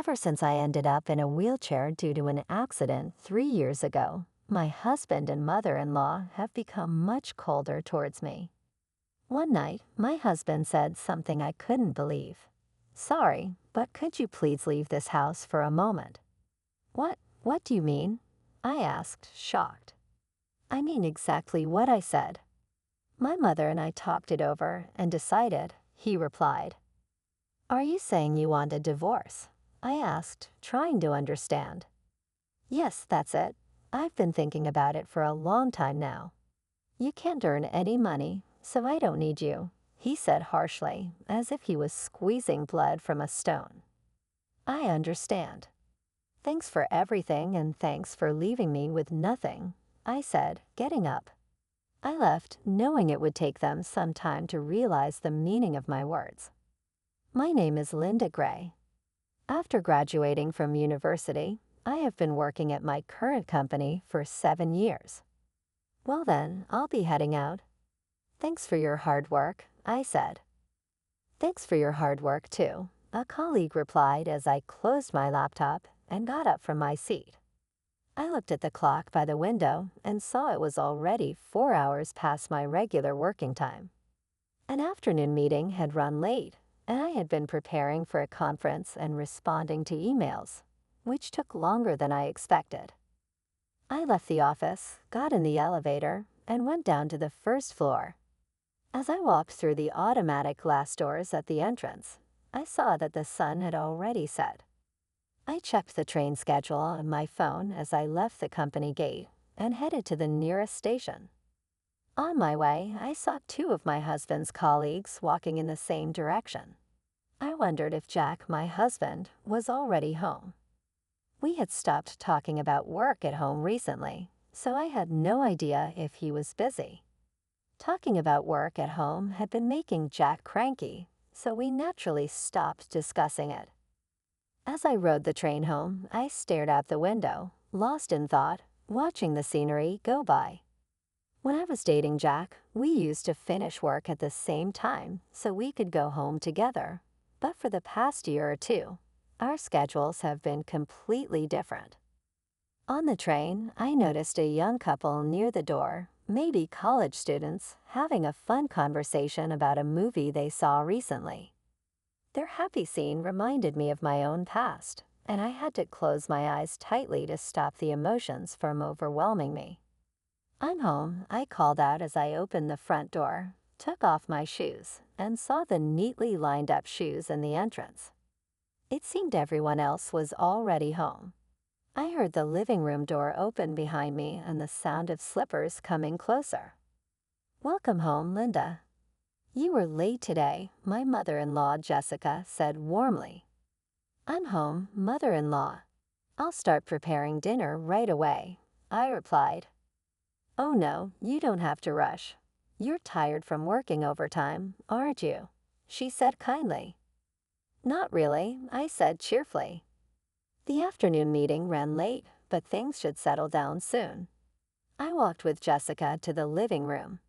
Ever since I ended up in a wheelchair due to an accident 3 years ago, my husband and mother-in-law have become much colder towards me. One night, my husband said something I couldn't believe. "Sorry, but could you please leave this house for a moment?" What do you mean?" I asked, shocked. "I mean exactly what I said. My mother and I talked it over and decided," he replied. "Are you saying you want a divorce?" I asked, trying to understand. "Yes, that's it. I've been thinking about it for a long time now. You can't earn any money, so I don't need you," he said harshly, as if he was squeezing blood from a stone. "I understand. Thanks for everything and thanks for leaving me with nothing," I said, getting up. I left, knowing it would take them some time to realize the meaning of my words. My name is Linda Gray. After graduating from university, I have been working at my current company for 7 years. "Well then, I'll be heading out." "Thanks for your hard work," I said. "Thanks for your hard work too," a colleague replied as I closed my laptop and got up from my seat. I looked at the clock by the window and saw it was already 4 hours past my regular working time. An afternoon meeting had run late, and I had been preparing for a conference and responding to emails, which took longer than I expected. I left the office, got in the elevator, and went down to the first floor. As I walked through the automatic glass doors at the entrance, I saw that the sun had already set. I checked the train schedule on my phone as I left the company gate and headed to the nearest station. On my way, I saw two of my husband's colleagues walking in the same direction. I wondered if Jack, my husband, was already home. We had stopped talking about work at home recently, so I had no idea if he was busy. Talking about work at home had been making Jack cranky, so we naturally stopped discussing it. As I rode the train home, I stared out the window, lost in thought, watching the scenery go by. When I was dating Jack, we used to finish work at the same time so we could go home together. But for the past year or two, our schedules have been completely different. On the train, I noticed a young couple near the door, maybe college students, having a fun conversation about a movie they saw recently. Their happy scene reminded me of my own past, and I had to close my eyes tightly to stop the emotions from overwhelming me. "I'm home," I called out as I opened the front door, took off my shoes, and saw the neatly lined up shoes in the entrance. It seemed everyone else was already home. I heard the living room door open behind me and the sound of slippers coming closer. "Welcome home, Linda." "You were late today," my mother-in-law Jessica said warmly. "I'm home, mother-in-law. I'll start preparing dinner right away," I replied. "Oh no, you don't have to rush. You're tired from working overtime, aren't you?" she said kindly. "Not really," I said cheerfully. The afternoon meeting ran late, but things should settle down soon. I walked with Jessica to the living room.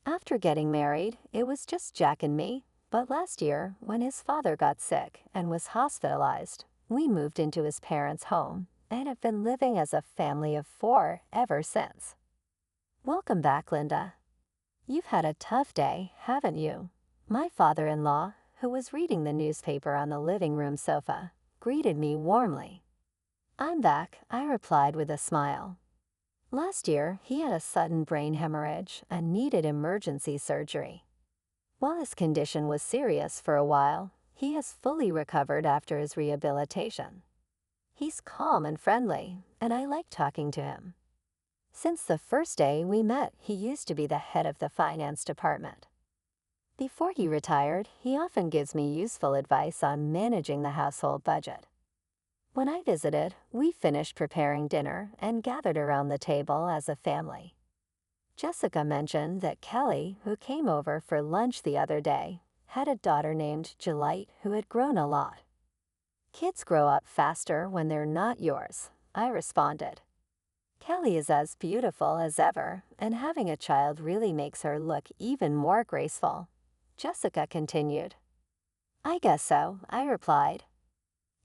After getting married, it was just Jack and me, but last year, when his father got sick and was hospitalized, we moved into his parents' home and have been living as a family of 4 ever since. "Welcome back, Linda. You've had a tough day, haven't you?" My father-in-law, who was reading the newspaper on the living room sofa, greeted me warmly. "I'm back," I replied with a smile. Last year, he had a sudden brain hemorrhage and needed emergency surgery. While his condition was serious for a while, he has fully recovered after his rehabilitation. He's calm and friendly, and I like talking to him. Since the first day we met, he used to be the head of the finance department. Before he retired, he often gives me useful advice on managing the household budget. When I visited, we finished preparing dinner and gathered around the table as a family. Jessica mentioned that Kelly, who came over for lunch the other day, had a daughter named Jelite who had grown a lot. "Kids grow up faster when they're not yours," I responded. "Kelly is as beautiful as ever, and having a child really makes her look even more graceful," Jessica continued. "I guess so," I replied.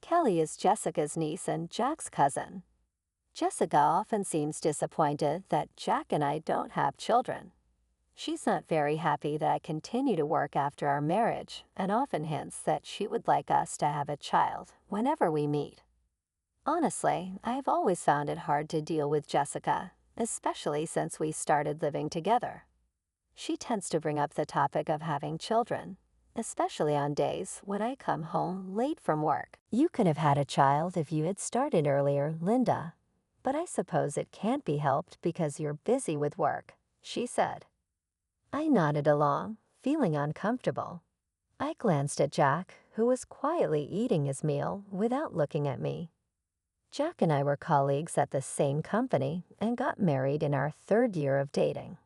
Kelly is Jessica's niece and Jack's cousin. Jessica often seems disappointed that Jack and I don't have children. She's not very happy that I continue to work after our marriage and often hints that she would like us to have a child whenever we meet. Honestly, I've always found it hard to deal with Jessica, especially since we started living together. She tends to bring up the topic of having children, especially on days when I come home late from work. You could have had a child if you had started earlier, Linda. But I suppose it can't be helped because you're busy with work, she said. I nodded along, feeling uncomfortable. I glanced at Jack, who was quietly eating his meal without looking at me. Jack and I were colleagues at the same company and got married in our 3rd year of dating.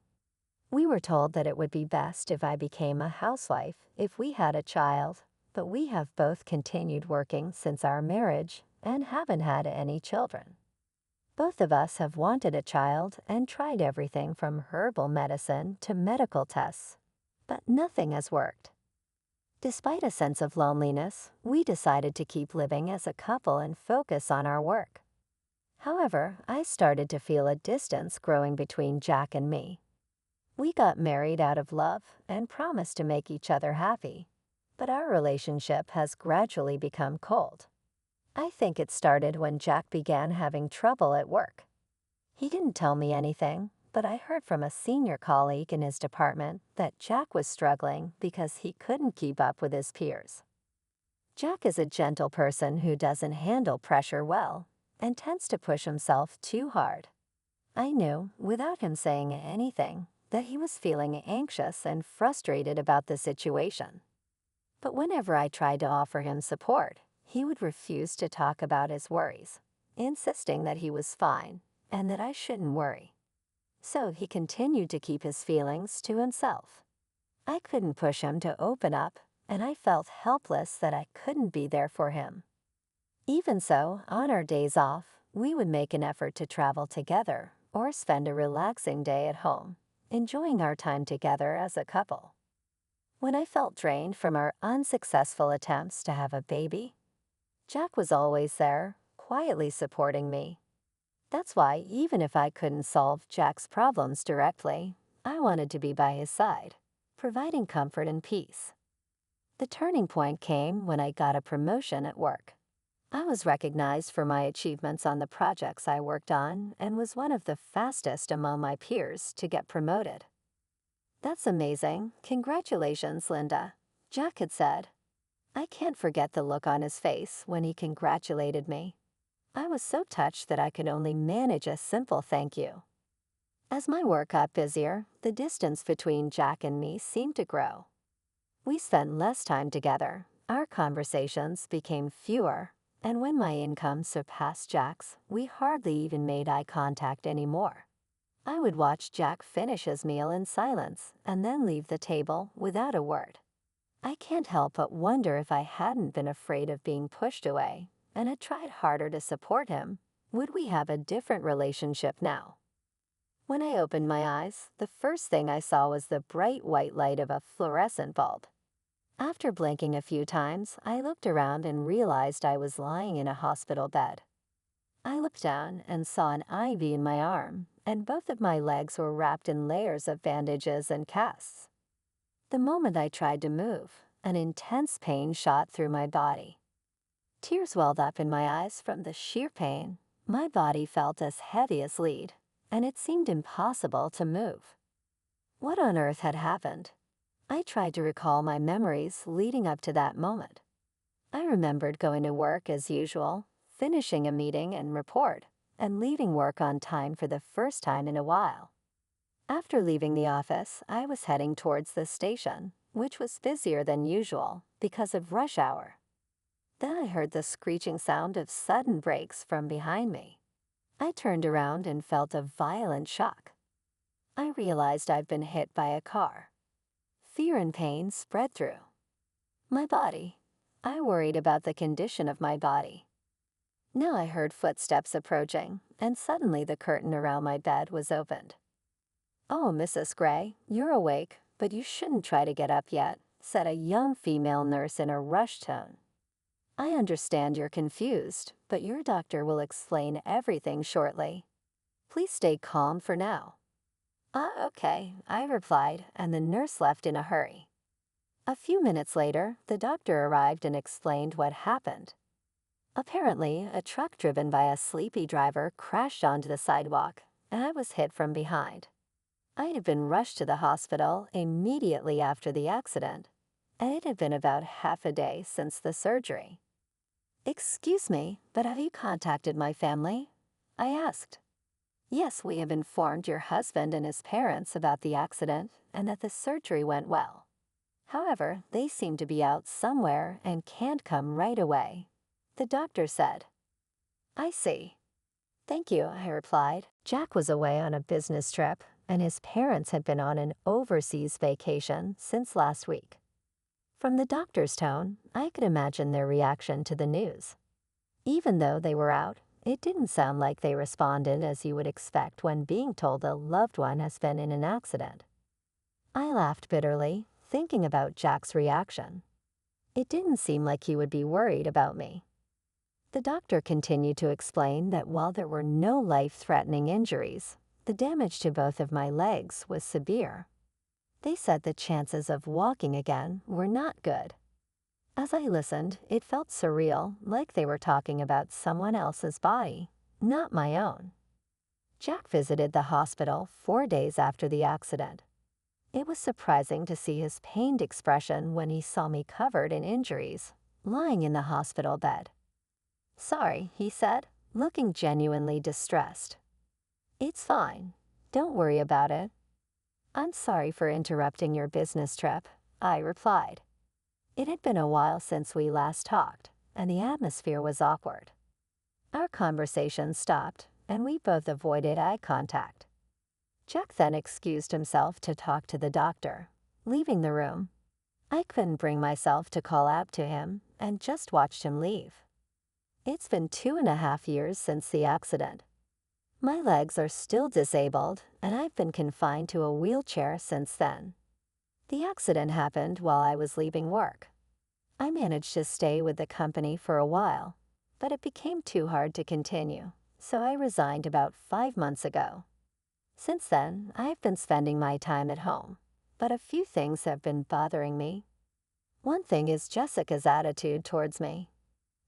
We were told that it would be best if I became a housewife if we had a child, but we have both continued working since our marriage and haven't had any children. Both of us have wanted a child and tried everything from herbal medicine to medical tests, but nothing has worked. Despite a sense of loneliness, we decided to keep living as a couple and focus on our work. However, I started to feel a distance growing between Jack and me. We got married out of love and promised to make each other happy, but our relationship has gradually become cold. I think it started when Jack began having trouble at work. He didn't tell me anything, but I heard from a senior colleague in his department that Jack was struggling because he couldn't keep up with his peers. Jack is a gentle person who doesn't handle pressure well and tends to push himself too hard. I knew, without him saying anything, that he was feeling anxious and frustrated about the situation. But whenever I tried to offer him support, he would refuse to talk about his worries, insisting that he was fine and that I shouldn't worry. So he continued to keep his feelings to himself. I couldn't push him to open up, and I felt helpless that I couldn't be there for him. Even so, on our days off, we would make an effort to travel together or spend a relaxing day at home, enjoying our time together as a couple. When I felt drained from our unsuccessful attempts to have a baby, Jack was always there, quietly supporting me. That's why, even if I couldn't solve Jack's problems directly, I wanted to be by his side, providing comfort and peace. The turning point came when I got a promotion at work. I was recognized for my achievements on the projects I worked on and was one of the fastest among my peers to get promoted. That's amazing. Congratulations, Linda, Jack had said. I can't forget the look on his face when he congratulated me. I was so touched that I could only manage a simple thank you. As my work got busier, the distance between Jack and me seemed to grow. We spent less time together, our conversations became fewer, and when my income surpassed Jack's, we hardly even made eye contact anymore. I would watch Jack finish his meal in silence and then leave the table without a word. I can't help but wonder if I hadn't been afraid of being pushed away and had tried harder to support him, would we have a different relationship now? When I opened my eyes, the first thing I saw was the bright white light of a fluorescent bulb. After blinking a few times, I looked around and realized I was lying in a hospital bed. I looked down and saw an IV in my arm, and both of my legs were wrapped in layers of bandages and casts. The moment I tried to move, an intense pain shot through my body. Tears welled up in my eyes from the sheer pain. My body felt as heavy as lead, and it seemed impossible to move. What on earth had happened? I tried to recall my memories leading up to that moment. I remembered going to work as usual, finishing a meeting and report, and leaving work on time for the first time in a while. After leaving the office, I was heading towards the station, which was busier than usual because of rush hour. Then I heard the screeching sound of sudden brakes from behind me. I turned around and felt a violent shock. I realized I'd been hit by a car. Fear and pain spread through my body. I worried about the condition of my body. Now I heard footsteps approaching, and suddenly the curtain around my bed was opened. "Oh, Mrs. Gray, you're awake, but you shouldn't try to get up yet," said a young female nurse in a rushed tone. I understand you're confused, but your doctor will explain everything shortly. Please stay calm for now. Okay, I replied, and the nurse left in a hurry. A few minutes later, the doctor arrived and explained what happened. Apparently, a truck driven by a sleepy driver crashed onto the sidewalk, and I was hit from behind. I had been rushed to the hospital immediately after the accident, and it had been about half a day since the surgery. Excuse me, but have you contacted my family? I asked. Yes, we have informed your husband and his parents about the accident and that the surgery went well. However, they seem to be out somewhere and can't come right away, the doctor said. I see. Thank you, I replied. Jack was away on a business trip, and his parents had been on an overseas vacation since last week. From the doctor's tone, I could imagine their reaction to the news. Even though they were out, it didn't sound like they responded as you would expect when being told a loved one has been in an accident. I laughed bitterly, thinking about Jack's reaction. It didn't seem like he would be worried about me. The doctor continued to explain that while there were no life-threatening injuries, the damage to both of my legs was severe. They said the chances of walking again were not good. As I listened, it felt surreal, like they were talking about someone else's body, not my own. Jack visited the hospital 4 days after the accident. It was surprising to see his pained expression when he saw me covered in injuries, lying in the hospital bed. Sorry, he said, looking genuinely distressed. It's fine. Don't worry about it. I'm sorry for interrupting your business trip, I replied. It had been a while since we last talked, and the atmosphere was awkward. Our conversation stopped, and we both avoided eye contact. Jack then excused himself to talk to the doctor, leaving the room. I couldn't bring myself to call out to him and just watched him leave. It's been 2.5 years since the accident. My legs are still disabled, and I've been confined to a wheelchair since then. The accident happened while I was leaving work. I managed to stay with the company for a while, but it became too hard to continue, so I resigned about 5 months ago. Since then, I've been spending my time at home, but a few things have been bothering me. One thing is Jessica's attitude towards me.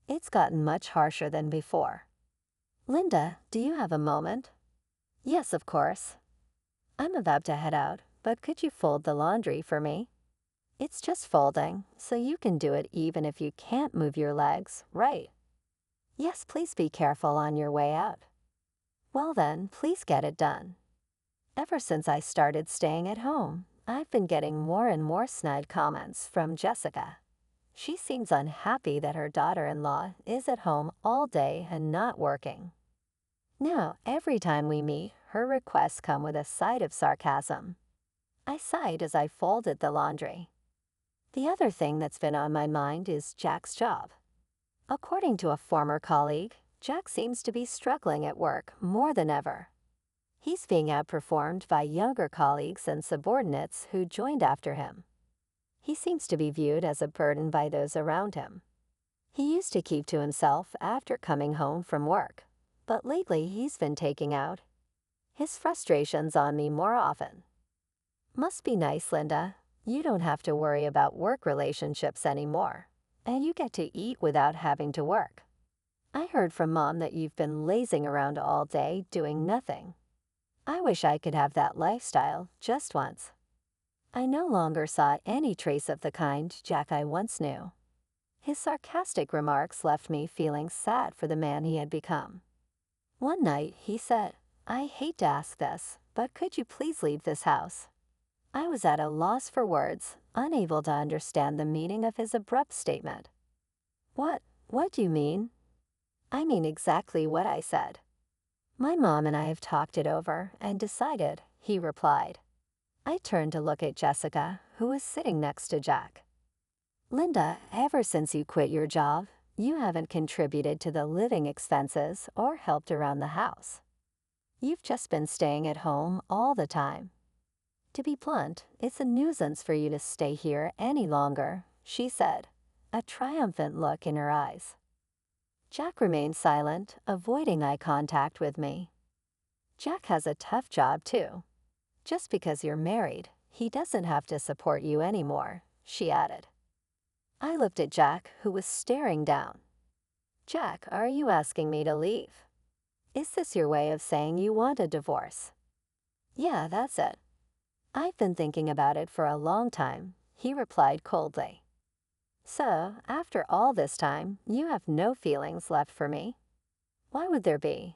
It's gotten much harsher than before. Linda, do you have a moment? Yes, of course. I'm about to head out, but could you fold the laundry for me? It's just folding, so you can do it even if you can't move your legs, right? Yes, please be careful on your way out. Well then, please get it done. Ever since I started staying at home, I've been getting more and more snide comments from Jessica. She seems unhappy that her daughter-in-law is at home all day and not working. Now, every time we meet, her requests come with a side of sarcasm. I sighed as I folded the laundry. The other thing that's been on my mind is Jack's job. According to a former colleague, Jack seems to be struggling at work more than ever. He's being outperformed by younger colleagues and subordinates who joined after him. He seems to be viewed as a burden by those around him. He used to keep to himself after coming home from work, but lately he's been taking out his frustrations on me more often. Must be nice, Linda. You don't have to worry about work relationships anymore, and you get to eat without having to work. I heard from Mom that you've been lazing around all day doing nothing. I wish I could have that lifestyle just once. I no longer saw any trace of the kind Jack I once knew. His sarcastic remarks left me feeling sad for the man he had become. One night, he said, I hate to ask this, but could you please leave this house? I was at a loss for words, unable to understand the meaning of his abrupt statement. What do you mean? I mean exactly what I said. My mom and I have talked it over and decided, he replied. I turned to look at Jessica, who was sitting next to Jack. Linda, ever since you quit your job, you haven't contributed to the living expenses or helped around the house. You've just been staying at home all the time. To be blunt, it's a nuisance for you to stay here any longer, she said, a triumphant look in her eyes. Jack remained silent, avoiding eye contact with me. Jack has a tough job too. Just because you're married, he doesn't have to support you anymore, she added. I looked at Jack, who was staring down. Jack, are you asking me to leave? Is this your way of saying you want a divorce? Yeah, that's it. I've been thinking about it for a long time, he replied coldly. So, after all this time, you have no feelings left for me? Why would there be?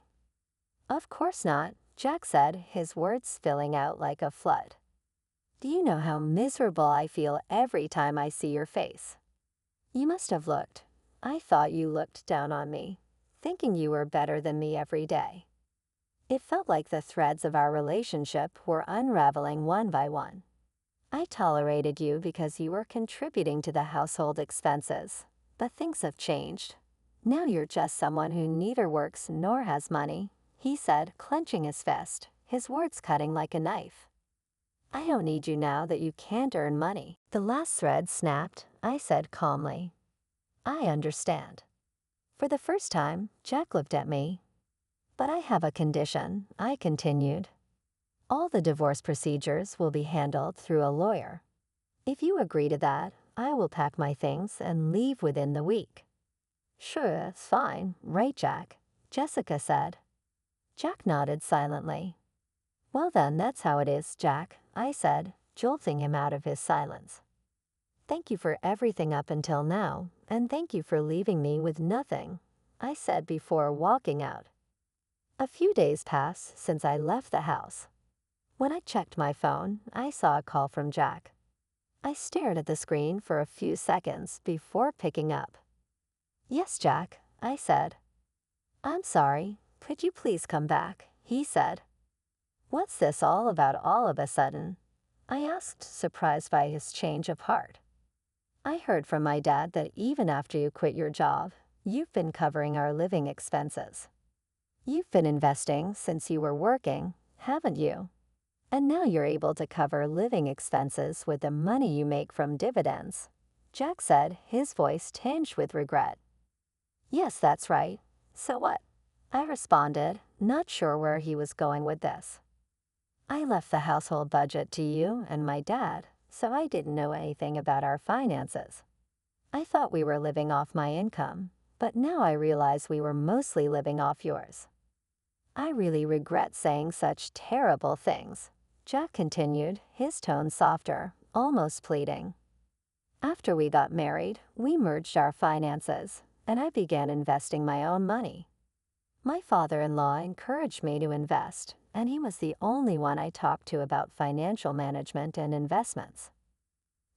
Of course not, Jack said, his words spilling out like a flood. Do you know how miserable I feel every time I see your face? You must have looked. I thought you looked down on me, thinking you were better than me every day. It felt like the threads of our relationship were unraveling one by one. I tolerated you because you were contributing to the household expenses, but things have changed. Now you're just someone who neither works nor has money, he said, clenching his fist, his words cutting like a knife. I don't need you now that you can't earn money. The last thread snapped, I said calmly. I understand. For the first time, Jack looked at me. But I have a condition, I continued. All the divorce procedures will be handled through a lawyer. If you agree to that, I will pack my things and leave within the week. Sure, it's fine, right, Jack? Jessica said. Jack nodded silently. Well then, that's how it is, Jack, I said, jolting him out of his silence. Thank you for everything up until now, and thank you for leaving me with nothing, I said before walking out. A few days passed since I left the house. When I checked my phone, I saw a call from Jack. I stared at the screen for a few seconds before picking up. Yes, Jack, I said. I'm sorry, could you please come back, he said. What's this all about all of a sudden? I asked, surprised by his change of heart. I heard from my dad that even after you quit your job, you've been covering our living expenses. You've been investing since you were working, haven't you? And now you're able to cover living expenses with the money you make from dividends, Jack said, his voice tinged with regret. Yes, that's right. So what? I responded, not sure where he was going with this. I left the household budget to you and my dad, so I didn't know anything about our finances. I thought we were living off my income, but now I realize we were mostly living off yours. I really regret saying such terrible things, Jack continued, his tone softer, almost pleading. After we got married, we merged our finances, and I began investing my own money. My father-in-law encouraged me to invest, and he was the only one I talked to about financial management and investments.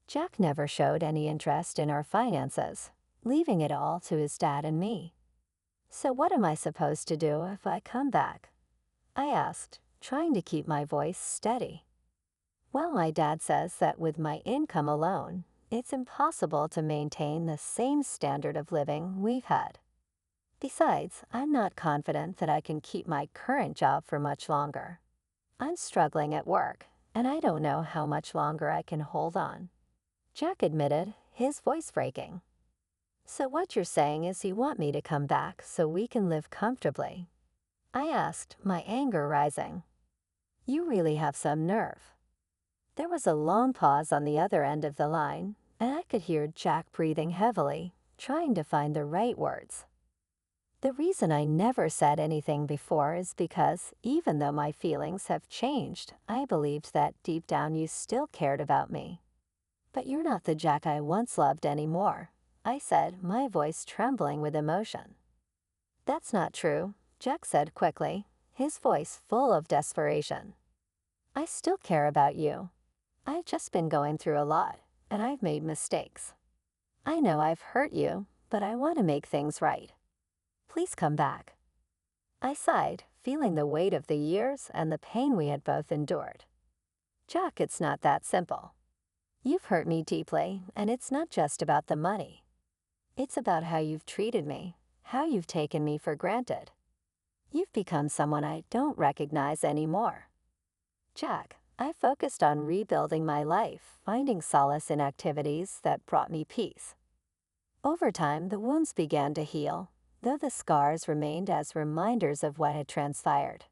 Jack never showed any interest in our finances, leaving it all to his dad and me. So what am I supposed to do if I come back? I asked, trying to keep my voice steady. Well, my dad says that with my income alone, it's impossible to maintain the same standard of living we've had. Besides, I'm not confident that I can keep my current job for much longer. I'm struggling at work, and I don't know how much longer I can hold on, Jack admitted, his voice breaking. So what you're saying is you want me to come back so we can live comfortably? I asked, my anger rising. You really have some nerve. There was a long pause on the other end of the line, and I could hear Jack breathing heavily, trying to find the right words. The reason I never said anything before is because, even though my feelings have changed, I believed that deep down you still cared about me. But you're not the Jack I once loved anymore, I said, my voice trembling with emotion. That's not true, Jack said quickly, his voice full of desperation. I still care about you. I've just been going through a lot, and I've made mistakes. I know I've hurt you, but I want to make things right. Please come back. I sighed, feeling the weight of the years and the pain we had both endured. Jack, it's not that simple. You've hurt me deeply, and it's not just about the money. It's about how you've treated me, how you've taken me for granted. You've become someone I don't recognize anymore. Jack, I focused on rebuilding my life, finding solace in activities that brought me peace. Over time, the wounds began to heal, though the scars remained as reminders of what had transpired.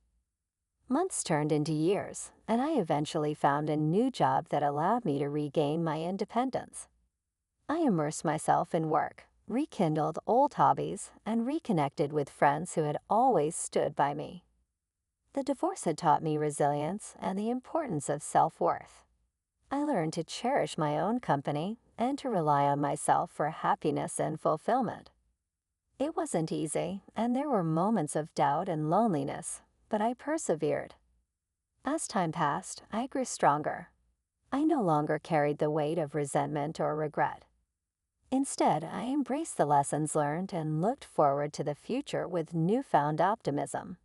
Months turned into years, and I eventually found a new job that allowed me to regain my independence. I immersed myself in work, rekindled old hobbies, and reconnected with friends who had always stood by me. The divorce had taught me resilience and the importance of self-worth. I learned to cherish my own company and to rely on myself for happiness and fulfillment. It wasn't easy, and there were moments of doubt and loneliness, but I persevered. As time passed, I grew stronger. I no longer carried the weight of resentment or regret. Instead, I embraced the lessons learned and looked forward to the future with newfound optimism.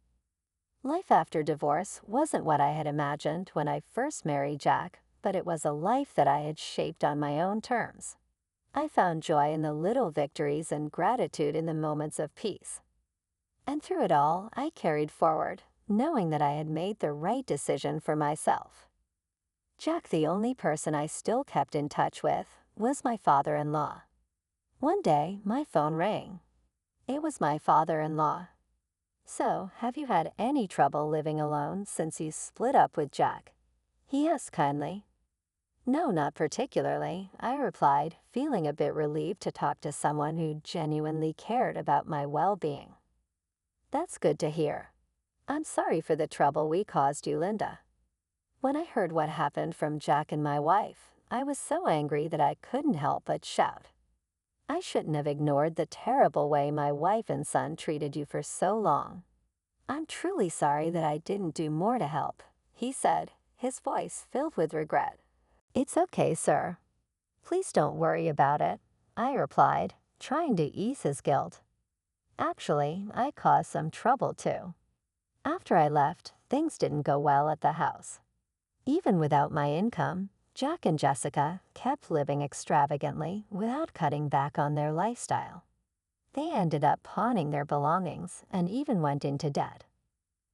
Life after divorce wasn't what I had imagined when I first married Jack, but it was a life that I had shaped on my own terms. I found joy in the little victories and gratitude in the moments of peace. And through it all, I carried forward, knowing that I had made the right decision for myself. Jack, the only person I still kept in touch with, was my father-in-law. One day, my phone rang. It was my father-in-law. "So, have you had any trouble living alone since you split up with Jack?" he asked kindly. "No, not particularly," I replied, feeling a bit relieved to talk to someone who genuinely cared about my well-being. "That's good to hear. I'm sorry for the trouble we caused you, Linda." When I heard what happened from Jack and my wife, I was so angry that I couldn't help but shout. "I shouldn't have ignored the terrible way my wife and son treated you for so long. I'm truly sorry that I didn't do more to help," he said, his voice filled with regret. "It's okay, sir. Please don't worry about it," I replied, trying to ease his guilt. Actually, I caused some trouble too. After I left, things didn't go well at the house. Even without my income, Jack and Jessica kept living extravagantly without cutting back on their lifestyle. They ended up pawning their belongings and even went into debt.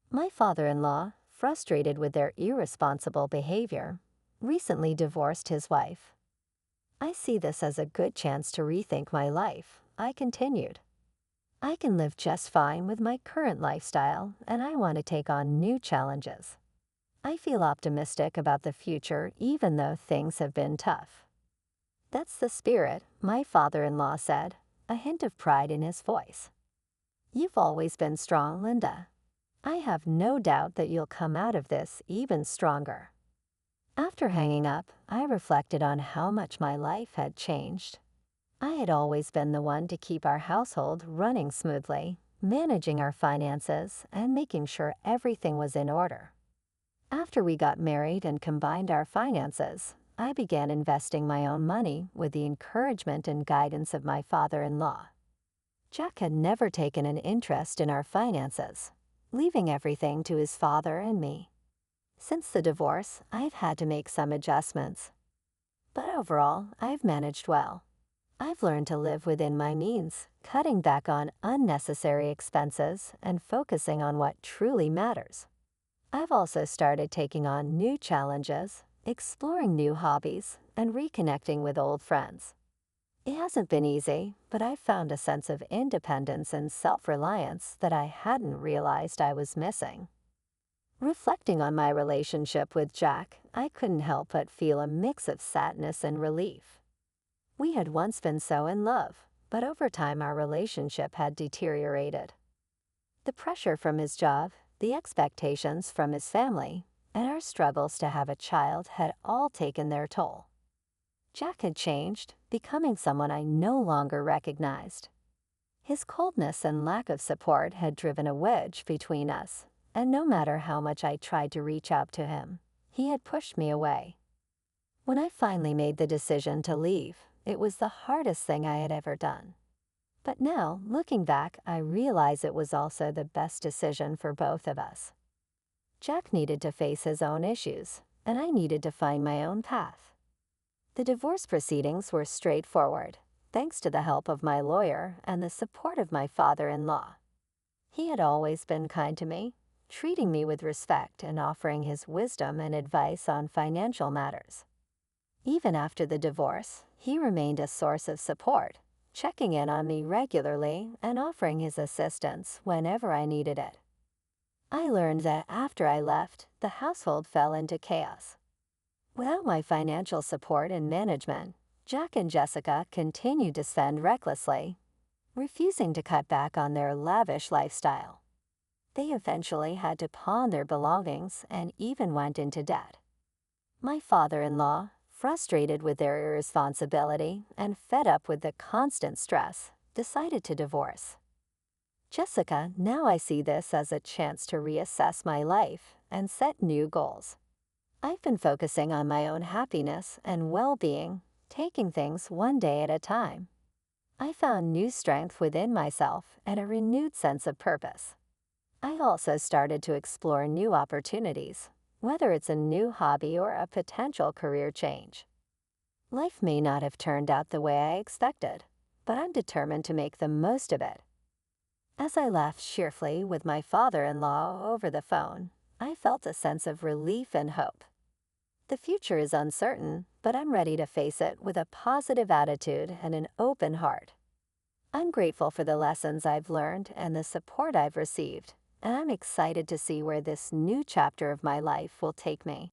My father-in-law, frustrated with their irresponsible behavior, recently divorced his wife. "I see this as a good chance to rethink my life," I continued. "I can live just fine with my current lifestyle, and I want to take on new challenges. I feel optimistic about the future even though things have been tough." "That's the spirit," my father-in-law said, a hint of pride in his voice. "You've always been strong, Linda. I have no doubt that you'll come out of this even stronger." After hanging up, I reflected on how much my life had changed. I had always been the one to keep our household running smoothly, managing our finances, and making sure everything was in order. After we got married and combined our finances, I began investing my own money with the encouragement and guidance of my father-in-law. Jack had never taken an interest in our finances, leaving everything to his father and me. Since the divorce, I've had to make some adjustments. But overall, I've managed well. I've learned to live within my means, cutting back on unnecessary expenses and focusing on what truly matters. I've also started taking on new challenges, exploring new hobbies, and reconnecting with old friends. It hasn't been easy, but I've found a sense of independence and self-reliance that I hadn't realized I was missing. Reflecting on my relationship with Jack, I couldn't help but feel a mix of sadness and relief. We had once been so in love, but over time our relationship had deteriorated. The pressure from his job, the expectations from his family, and our struggles to have a child had all taken their toll. Jack had changed, becoming someone I no longer recognized. His coldness and lack of support had driven a wedge between us, and no matter how much I tried to reach out to him, he had pushed me away. When I finally made the decision to leave, it was the hardest thing I had ever done. But now, looking back, I realize it was also the best decision for both of us. Jack needed to face his own issues, and I needed to find my own path. The divorce proceedings were straightforward, thanks to the help of my lawyer and the support of my father-in-law. He had always been kind to me, treating me with respect and offering his wisdom and advice on financial matters. Even after the divorce, he remained a source of support, checking in on me regularly and offering his assistance whenever I needed it. I learned that after I left, the household fell into chaos. Without my financial support and management, Jack and Jessica continued to spend recklessly, refusing to cut back on their lavish lifestyle. They eventually had to pawn their belongings and even went into debt. My father-in-law, frustrated with their irresponsibility and fed up with the constant stress, decided to divorce. Jessica, now I see this as a chance to reassess my life and set new goals. I've been focusing on my own happiness and well-being, taking things one day at a time. I found new strength within myself and a renewed sense of purpose. I also started to explore new opportunities, whether it's a new hobby or a potential career change. Life may not have turned out the way I expected, but I'm determined to make the most of it. As I laughed cheerfully with my father-in-law over the phone, I felt a sense of relief and hope. The future is uncertain, but I'm ready to face it with a positive attitude and an open heart. I'm grateful for the lessons I've learned and the support I've received, and I'm excited to see where this new chapter of my life will take me.